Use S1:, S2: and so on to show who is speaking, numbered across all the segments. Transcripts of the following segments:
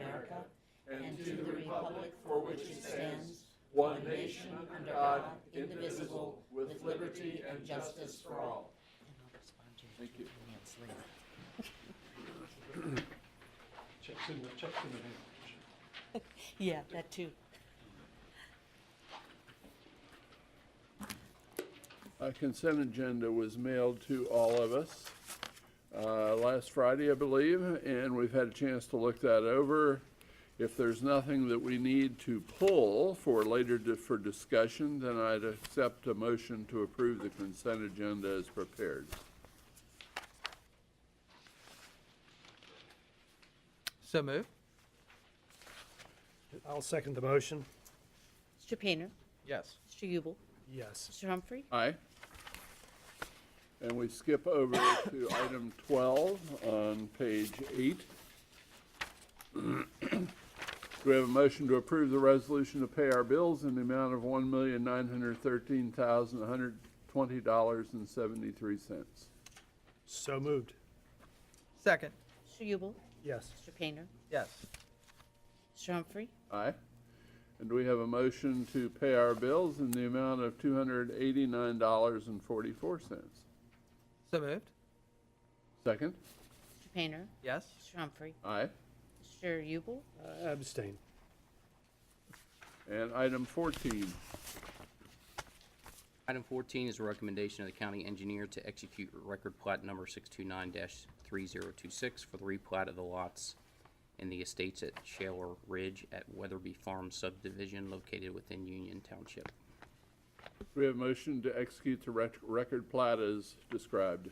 S1: America and to the republic for which it stands, one nation, under God, indivisible, with liberty and justice for all.
S2: Thank you.
S3: Checks in the hand.
S1: Yeah, that too.
S2: A consent agenda was mailed to all of us last Friday, I believe, and we've had a chance to look that over. If there's nothing that we need to pull for later for discussion, then I'd accept a motion to approve the consent agenda as prepared.
S4: So moved.
S3: I'll second the motion.
S1: Mr. Painter,
S4: Yes.
S1: Mr. Ubel,
S3: Yes.
S1: Mr. Humphrey,
S2: Aye. And we skip over to item 12 on page 8. Do we have a motion to approve the resolution to pay our bills in the amount of $1,913,120.73?
S3: So moved.
S4: Second.
S1: Mr. Ubel,
S3: Yes.
S1: Mr. Painter,
S4: Yes.
S1: Mr. Humphrey,
S2: Aye. And do we have a motion to pay our bills in the amount of $289.44?
S4: So moved.
S2: Second?
S1: Mr. Painter,
S4: Yes.
S1: Mr. Humphrey,
S2: Aye.
S1: Mr. Ubel,
S3: Abstain.
S2: And item 14.
S5: Item 14 is a recommendation of the county engineer to execute record plat number 629-3026 for the replat of the lots in the estates at Shaler Ridge at Weatherby Farm subdivision located within Union Township.
S2: We have a motion to execute the record plat as described.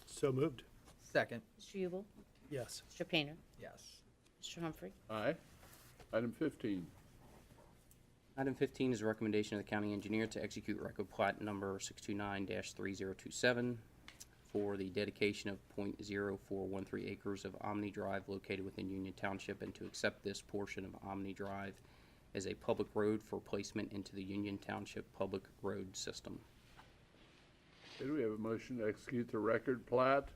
S3: So moved.
S4: Second.
S1: Mr. Ubel,
S3: Yes.
S1: Mr. Painter,
S4: Yes.
S1: Mr. Humphrey,
S2: Aye. Item 15.
S5: Item 15 is a recommendation of the county engineer to execute record plat number 629-3027 for the dedication of .0413 acres of Omni Drive located within Union Township and to accept this portion of Omni Drive as a public road for placement into the Union Township public road system.
S2: Okay, do we have a motion to execute the record plat,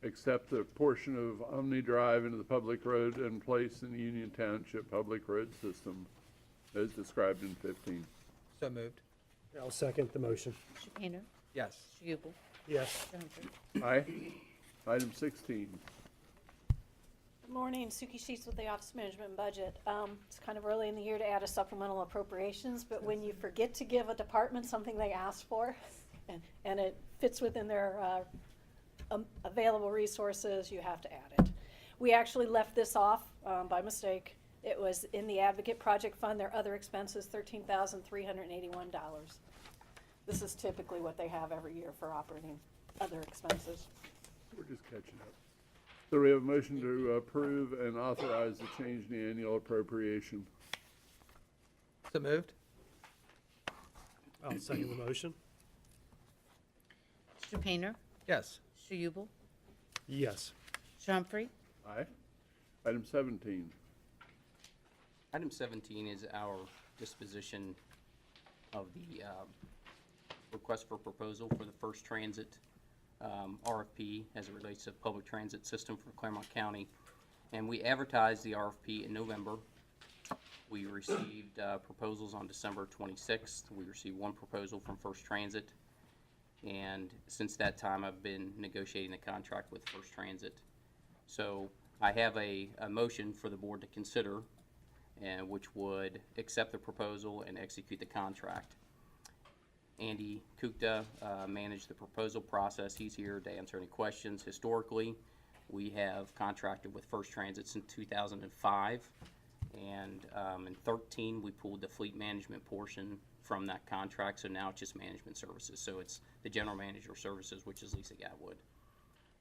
S2: accept the portion of Omni Drive into the public road and place in the Union Township public road system as described in 15?
S4: So moved.
S3: I'll second the motion.
S1: Mr. Painter,
S4: Yes.
S1: Mr. Ubel,
S3: Yes.
S1: Mr. Humphrey,
S2: Aye. Item 16.
S6: Good morning, Suki Sheets with the Office of Management and Budget. It's kind of early in the year to add a supplemental appropriations, but when you forget to give a department something they asked for, and it fits within their available resources, you have to add it. We actually left this off by mistake. It was in the Advocate Project Fund, their other expenses, $13,381. This is typically what they have every year for operating other expenses.
S2: We're just catching up. So we have a motion to approve and authorize the change in the annual appropriation.
S4: So moved.
S3: I'll second the motion.
S1: Mr. Painter,
S4: Yes.
S1: Mr. Ubel,
S3: Yes.
S1: Mr. Humphrey,
S2: Aye. Item 17.
S5: Item 17 is our disposition of the request for proposal for the first transit RFP as it relates to the public transit system for Clermont County. And we advertised the RFP in November. We received proposals on December 26th. We received one proposal from First Transit. And since that time, I've been negotiating the contract with First Transit. So I have a motion for the board to consider, and which would accept the proposal and execute the contract. Andy Kukta managed the proposal process. He's here to answer any questions. Historically, we have contracted with First Transit since 2005, and in 13 we pulled the fleet management portion from that contract, so now it's just management services. So it's the general manager services, which is Lisa Gatwood.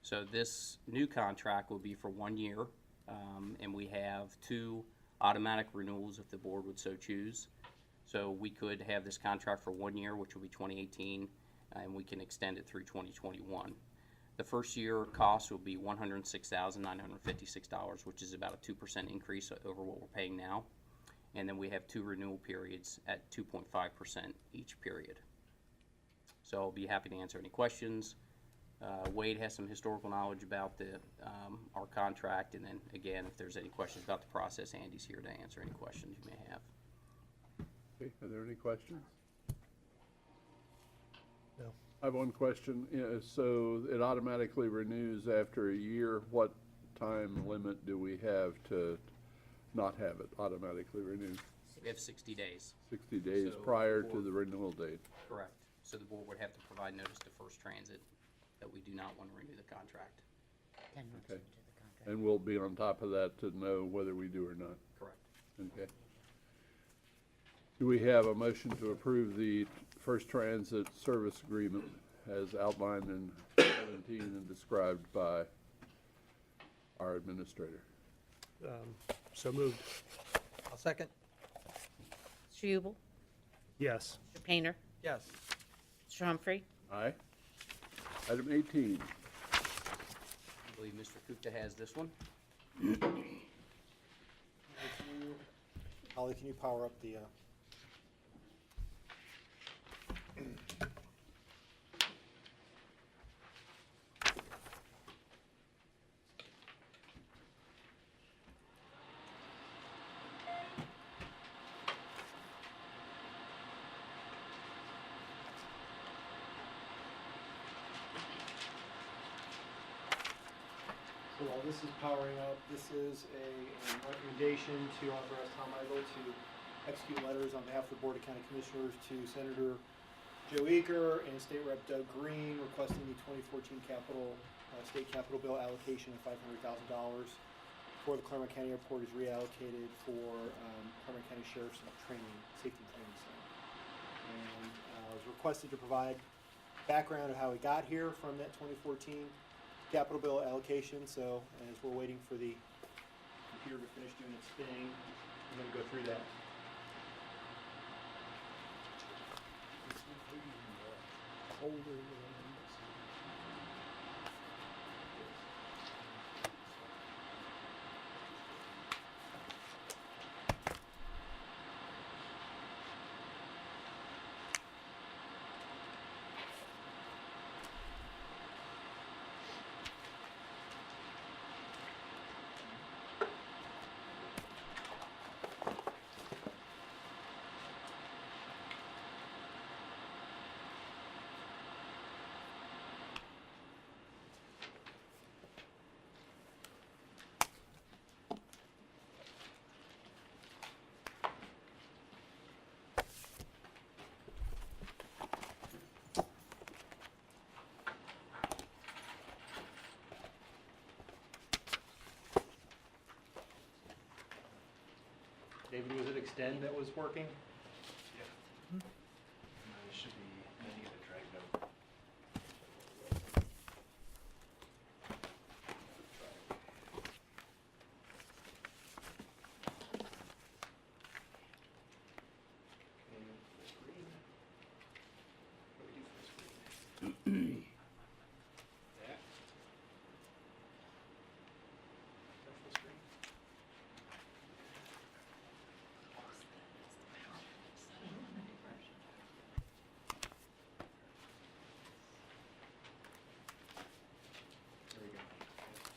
S5: So this new contract will be for 1 year, and we have 2 automatic renewals if the board would so choose. So we could have this contract for 1 year, which will be 2018, and we can extend it through 2021. The first year cost will be $106,956, which is about a 2% increase over what we're paying now. And then we have 2 renewal periods at 2.5% each period. So I'll be happy to answer any questions. Wade has some historical knowledge about our contract, and then, again, if there's any questions about the process, Andy's here to answer any questions you may have.
S2: Okay, are there any questions?
S3: No.
S2: I have one question. So it automatically renews after a year. What time limit do we have to not have it automatically renew?
S5: We have 60 days.
S2: 60 days
S5: So
S2: prior to
S5: before-
S2: the renewal date.
S5: Correct. So the board would have to provide notice to First Transit that we do not want to renew the contract.
S1: 10 months
S2: Okay.
S1: into the contract.
S2: And we'll be on top of that to know whether we do or not.
S5: Correct.
S2: Okay. Do we have a motion to approve the First Transit Service Agreement as outlined in 17 and described by our administrator?
S3: So moved.
S4: I'll second.
S1: Mr. Ubel?
S3: Yes.
S1: Mr. Painter?
S4: Yes.
S1: Mr. Humphrey?
S2: Aye. Item 18.
S5: I believe Mr. Kupta has this one.
S7: Holly, can you power up the, So while this is powering up, this is a recommendation to authorize Tom Idle to execute letters on behalf of the Board of County Commissioners to Senator Joe Eaker and State Rep Doug Green requesting the 2014 state capital bill allocation of $500,000 for the Clermont County Airport is reallocated for Clermont County Sheriff's Safety Training Center. And I was requested to provide background of how we got here from that 2014 capital bill allocation. So as we're waiting for the computer to finish doing its thing, I'm going to go through that. David, was it Extend that was working?
S8: It should be, then you get it dragged out. There we go.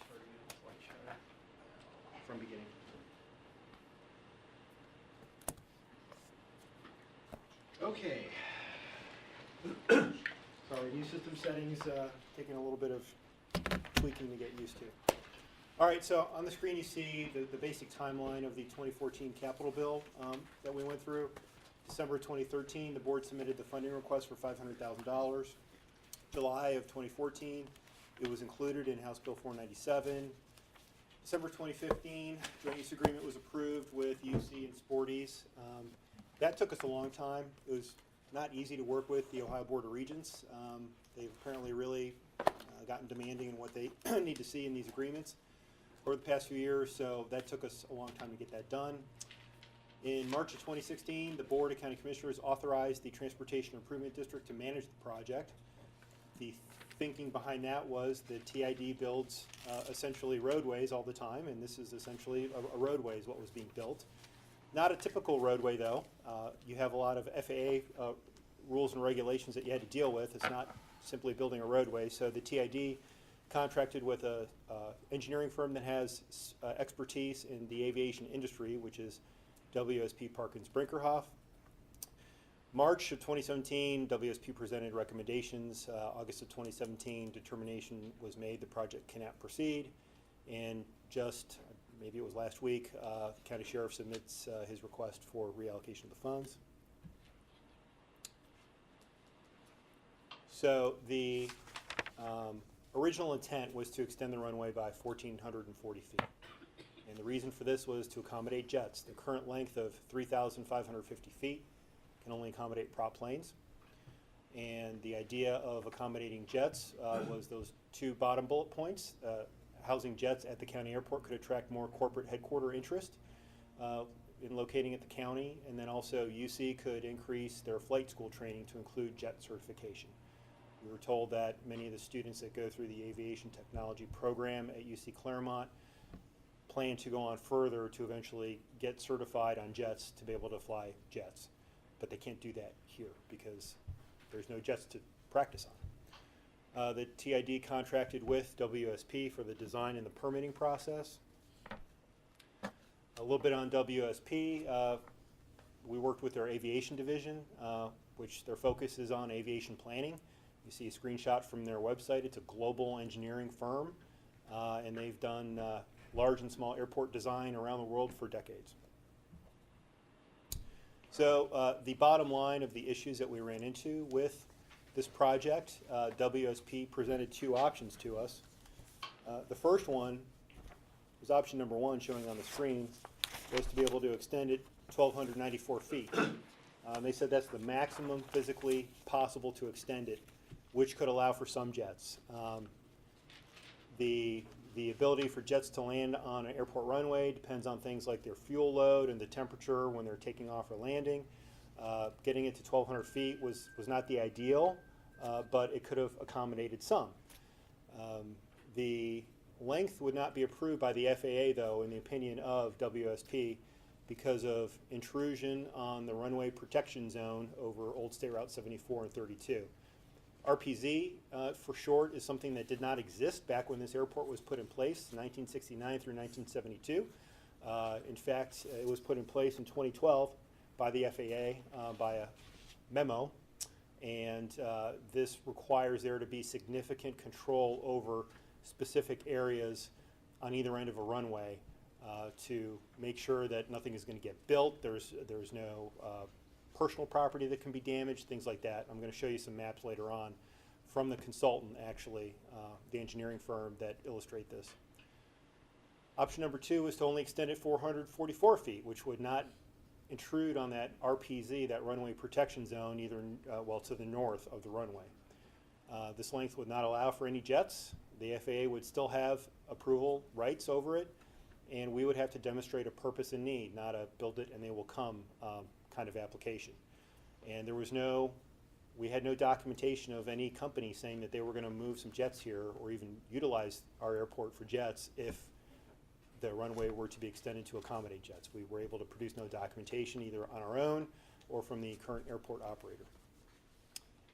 S8: Start again, slideshow. From beginning. Okay. Sorry, new system settings, taking a little bit of tweaking to get used to. All right, so on the screen you see the basic timeline of the 2014 capital bill that we went through. December 2013, the board submitted the funding request for $500,000. July of 2014, it was included in House Bill 497. December 2015, joint use agreement was approved with UC and Sporties. That took us a long time. It was not easy to work with the Ohio Board of Regents. They've apparently really gotten demanding in what they need to see in these agreements over the past few years, so that took us a long time to get that done. In March of 2016, the Board of County Commissioners authorized the Transportation Improvement District to manage the project. The thinking behind that was the TID builds essentially roadways all the time, and this is essentially a roadway is what was being built. Not a typical roadway though. You have a lot of FAA rules and regulations that you had to deal with. It's not simply building a roadway. So the TID contracted with a engineering firm that has expertise in the aviation industry, which is WSP Parkins Brinkerhoff. March of 2017, WSP presented recommendations. August of 2017, determination was made the project cannot proceed. And just, maybe it was last week, the county sheriff submits his request for reallocation of the funds. So the original intent was to extend the runway by 1,440 feet. And the reason for this was to accommodate jets. The current length of 3,550 feet can only accommodate prop planes. And the idea of accommodating jets was those two bottom bullet points. Housing jets at the county airport could attract more corporate headquarter interest in locating at the county, and then also UC could increase their flight school training to include jet certification. We were told that many of the students that go through the aviation technology program at UC Clermont plan to go on further to eventually get certified on jets to be able to fly jets. But they can't do that here because there's no jets to practice on. The TID contracted with WSP for the design and the permitting process. A little bit on WSP. We worked with their aviation division, which their focus is on aviation planning. You see a screenshot from their website. It's a global engineering firm, and they've done large and small airport design around the world for decades. So the bottom line of the issues that we ran into with this project, WSP presented two options to us. The first one was option number one, showing on the screen, was to be able to extend it 1,294 feet. They said that's the maximum physically possible to extend it, which could allow for some jets. The ability for jets to land on an airport runway depends on things like their fuel load and the temperature when they're taking off or landing. Getting it to 1,200 feet was not the ideal, but it could have accommodated some. The length would not be approved by the FAA, though, in the opinion of WSP, because of intrusion on the runway protection zone over Old State Route 74 and 32. RPZ, for short, is something that did not exist back when this airport was put in place, 1969 through 1972. In fact, it was put in place in 2012 by the FAA by a memo, and this requires there to be significant control over specific areas on either end of a runway to make sure that nothing is going to get built. There's no personal property that can be damaged, things like that. I'm going to show you some maps later on from the consultant, actually, the engineering firm that illustrate this. Option number two is to only extend it 444 feet, which would not intrude on that RPZ, that runway protection zone, either well to the north of the runway. This length would not allow for any jets. The FAA would still have approval rights over it, and we would have to demonstrate a purpose and need, not a build it and they will come kind of application. And there was we had no documentation of any company saying that they were going to move some jets here or even utilize our airport for jets if the runway were to be extended to accommodate jets. We were able to produce no documentation either on our own or from the current airport operator.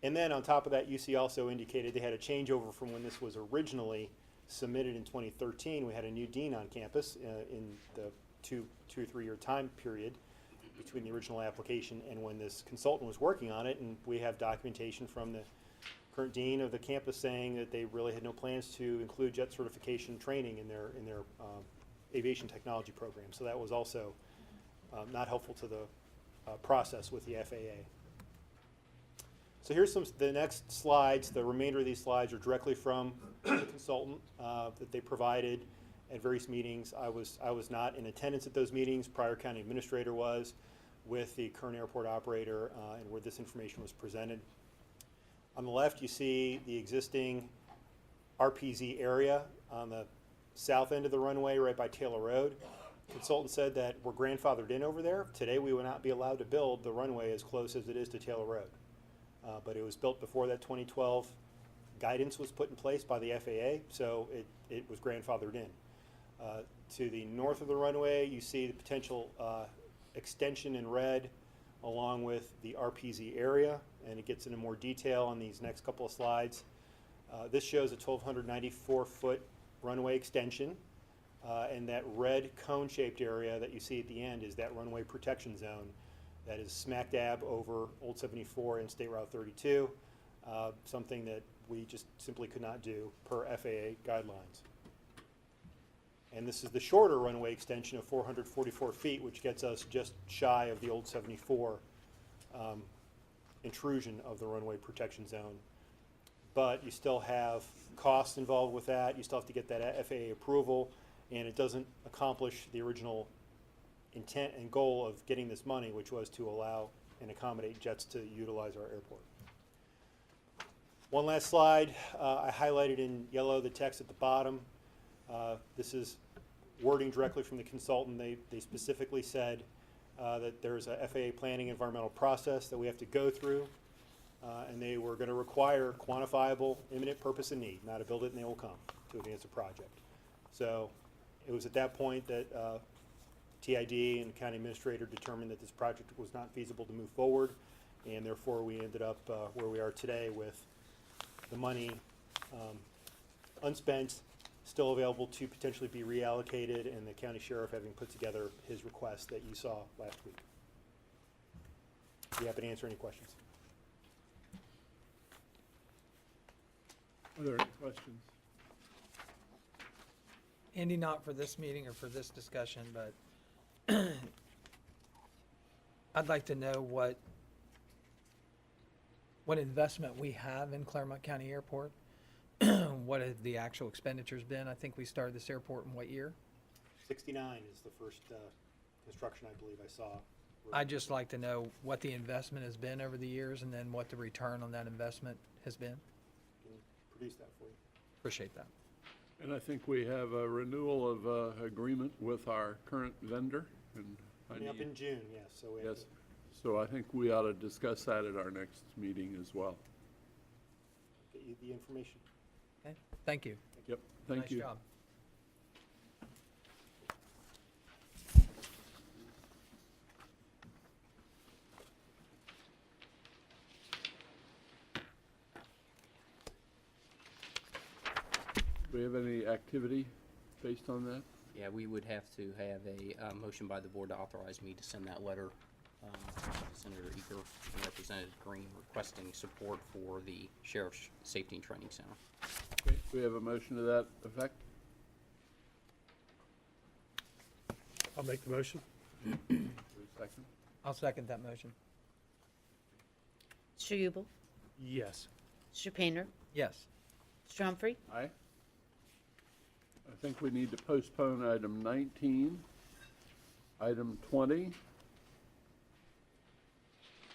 S8: And then on top of that, UC also indicated they had a changeover from when this was originally submitted in 2013. We had a new dean on campus in the two or 3 year time period between the original application and when this consultant was working on it, and we have documentation from the current dean of the campus saying that they really had no plans to include jet certification training in their aviation technology program. So that was also not helpful to the process with the FAA. So here's the next slides. The remainder of these slides are directly from the consultant that they provided at various meetings. I was not in attendance at those meetings. Prior county administrator was with the current airport operator and where this information was presented. On the left, you see the existing RPZ area on the south end of the runway right by Taylor Road. Consultant said that we're grandfathered in over there. Today we will not be allowed to build the runway as close as it is to Taylor Road. But it was built before that 2012 guidance was put in place by the FAA, so it was grandfathered in. To the north of the runway, you see the potential extension in red along with the RPZ area, and it gets into more detail on these next couple of slides. This shows a 1,294-foot runway extension, and that red cone-shaped area that you see at the end is that runway protection zone that is smack dab over Old 74 and State Route 32, something that we just simply could not do per FAA guidelines. And this is the shorter runway extension of 444 feet, which gets us just shy of the Old 74 intrusion of the runway protection zone. But you still have costs involved with that. You still have to get that FAA approval, and it doesn't accomplish the original intent and goal of getting this money, which was to allow and accommodate jets to utilize our airport. One last slide. I highlighted in yellow the text at the bottom. This is wording directly from the consultant. They specifically said that there's a FAA planning environmental process that we have to go through, and they were going to require quantifiable imminent purpose and need, not a build it and they will come, to advance a project. So it was at that point that TID and the county administrator determined that this project was not feasible to move forward, and therefore we ended up where we are today with the money unspent, still available to potentially be reallocated, and the county sheriff having put together his request that you saw last week. Be happy to answer any questions.
S2: Are there any questions?
S4: Andy, not for this meeting or for this discussion, but I'd like to know what investment we have in Clermont County Airport. What have the actual expenditures been? I think we started this airport in what year?
S8: 69 is the first construction I believe I saw.
S4: I'd just like to know what the investment has been over the years and then what the return on that investment has been.
S8: Can produce that for you.
S4: Appreciate that.
S2: And I think we have a renewal of agreement with our current vendor. And
S8: Coming up in June, yes. So we have
S2: yes, so I think we ought to discuss that at our next meeting as well.
S8: to get you the information.
S4: Okay, thank you.
S2: Yep, thank you.
S4: Nice job.
S2: Do we have any activity based on that?
S5: Yeah, we would have to have a motion by the board to authorize me to send that letter to Senator Eaker and Representative Green requesting support for the Sheriff's Safety and Training Center.
S2: Okay, we have a motion to that effect?
S3: I'll make the motion.
S2: Second?
S4: I'll second that motion.
S1: Mr. Ubel?
S3: Yes.
S1: Mr. Painter?
S4: Yes.
S1: Mr. Humphrey?
S2: Aye. I think we need to postpone item 19. Item 20.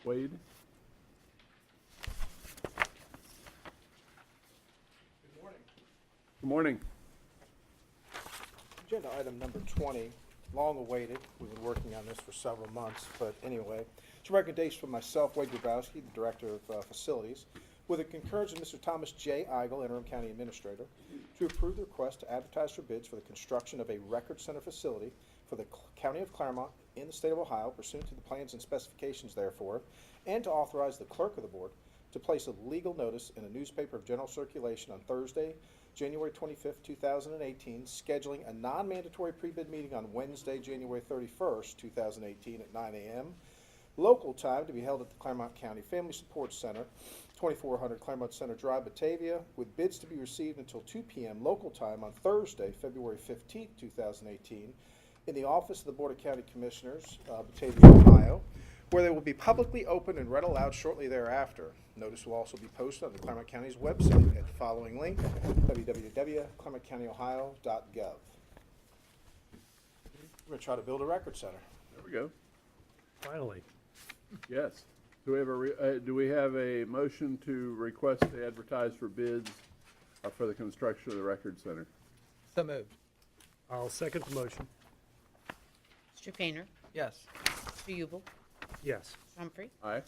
S2: Wade? Good morning.
S9: Agenda item number 20, long awaited. We've been working on this for several months, but anyway, it's a recommendation from myself, Wade Grabowski, the Director of Facilities, with the concurrence of Mr. Thomas J. Eigel, Interim County Administrator, to approve the request to advertise for bids for the construction of a record center facility for the County of Clermont in the state of Ohio pursuant to the plans and specifications therefore, and to authorize the clerk of the board to place a legal notice in a newspaper of general circulation on Thursday, January 25th, 2018, scheduling a non-mandatory pre-bid meeting on Wednesday, January 31st, 2018 at 9 a.m. Local time to be held at the Clermont County Family Support Center, 2400 Clermont Center Drive, Batavia, with bids to be received until 2 p.m. local time on Thursday, February 15th, 2018, in the office of the Board of County Commissioners, Batavia, Ohio, where they will be publicly opened and read aloud shortly thereafter. Notice will also be posted on the Clermont County's website at the following link, www.clermontcountyohio.gov. We're going to try to build a record center.
S2: There we go.
S3: Finally.
S2: Yes. Do we have do we have a motion to request to advertise for bids for the construction of the record center?
S4: So moved.
S3: I'll second the motion.
S1: Mr. Painter?
S4: Yes.
S1: Mr. Ubel?
S3: Yes.
S1: Mr. Humphrey?
S2: Aye.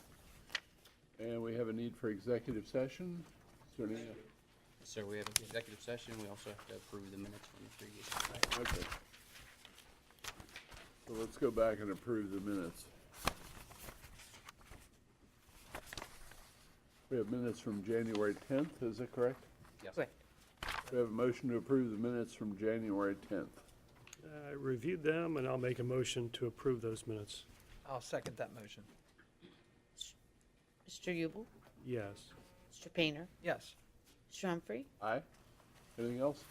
S2: And we have a need for executive session. Is there any?
S5: So we have an executive session. We also have to approve the minutes from the previous meeting.
S2: Okay. So let's go back and approve the minutes. We have minutes from January 10th, is that correct?
S5: Yes.
S1: Correct.
S2: We have a motion to approve the minutes from January 10th.
S3: I reviewed them, and I'll make a motion to approve those minutes.
S4: I'll second that motion.
S1: Mr. Ubel?
S3: Yes.
S1: Mr. Painter?
S4: Yes.
S1: Mr. Humphrey?
S2: Aye. Anything else?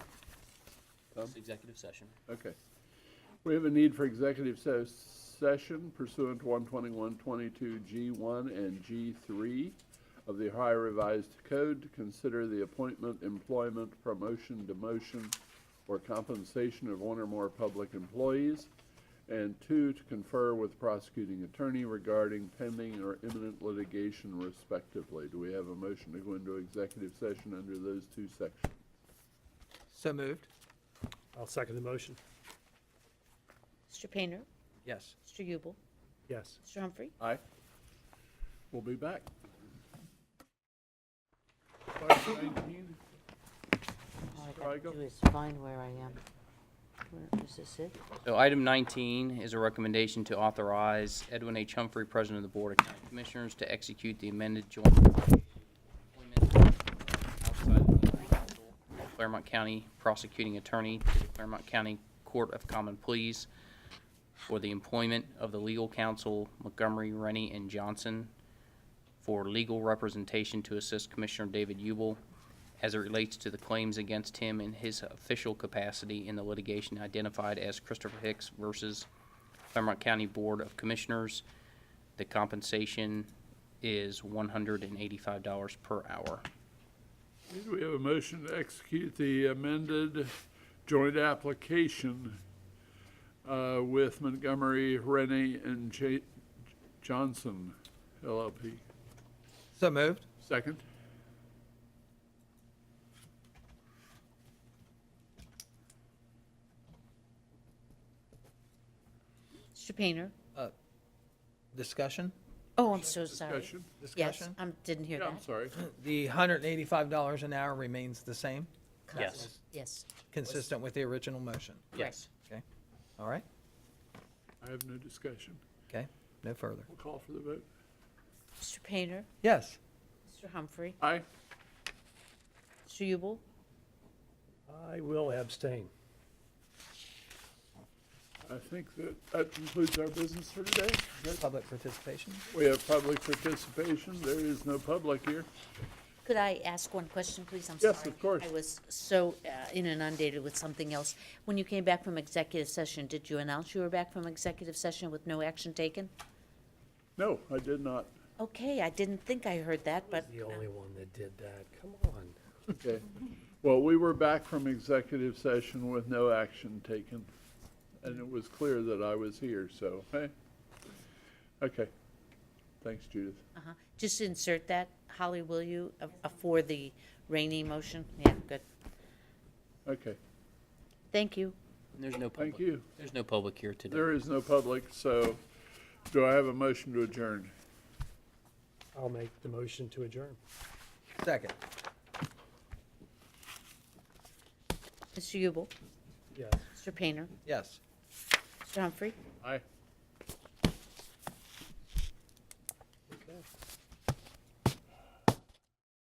S2: Tom?
S5: It's executive session.
S2: Okay. We have a need for executive session pursuant to 121.22 G1 and G3 of the Ohio Revised Code to consider the appointment, employment, promotion, demotion, or compensation of one or more public employees, and 2, to confer with the prosecuting attorney regarding pending or imminent litigation respectively. Do we have a motion to go into executive session under those 2 sections?
S4: So moved?
S3: I'll second the motion.
S1: Mr. Painter?
S4: Yes.
S1: Mr. Ubel?
S3: Yes.
S1: Mr. Humphrey?
S2: Aye. We'll be back. 5:19.
S1: All I
S2: Strigel?
S1: gotta do is find where I am. Where, is this it?
S5: So item 19 is a recommendation to authorize Edwin H. Humphrey, President of the Board of County Commissioners, to execute the amended joint appointment outside of the counsel, Clermont County Prosecuting Attorney to the Clermont County Court of Common Pleas for the employment of the legal counsel Montgomery, Rennie, and Johnson for legal representation to assist Commissioner David Ubel as it relates to the claims against him in his official capacity in the litigation identified as Christopher Hicks versus Clermont County Board of Commissioners. The compensation is $185 per hour.
S2: Do we have a motion to execute the amended joint application with Montgomery, Rennie, and Johnson LLP?
S4: So moved?
S2: Second?
S1: Mr. Painter?
S4: Discussion?
S1: Oh, I'm so sorry.
S2: Discussion?
S1: Yes,
S4: Discussion?
S1: didn't hear
S2: Yeah,
S1: that.
S2: I'm sorry.
S4: The $185 an hour remains the same,
S5: Yes.
S1: Yes,
S4: consistent with the original motion.
S5: Yes.
S4: Okay, all right,
S2: I have no discussion.
S4: okay, no further.
S2: We'll call for the vote.
S1: Mr. Painter?
S4: Yes.
S1: Mr. Humphrey?
S2: Aye.
S1: Mr. Ubel?
S3: I will abstain.
S2: I think that concludes our business for today.
S4: Public participation?
S2: We have public participation. There is no public here.
S1: Could I ask one question, please? I'm sorry.
S2: Yes, of course.
S1: I was so inundated with something else. When you came back from executive session, did you announce you were back from executive session with no action taken?
S2: No, I did not.
S1: Okay, I didn't think I heard that, but
S3: The only one that did that. Come on.
S2: Okay. Well, we were back from executive session with no action taken, and it was clear that I was here, so, hey. Okay. Thanks, Judith.
S1: just insert that. Holly, will you, for the Rainey motion? Yeah, good.
S2: Okay,
S1: Thank you.
S5: There's no public.
S2: thank you.
S5: There's no public here today.
S2: There is no public, so do I have a motion to adjourn?
S3: I'll make the motion to adjourn.
S4: Second?
S1: Mr. Ubel?
S3: Yes.
S1: Mr. Painter?
S4: Yes.
S1: Mr. Humphrey?
S2: Aye.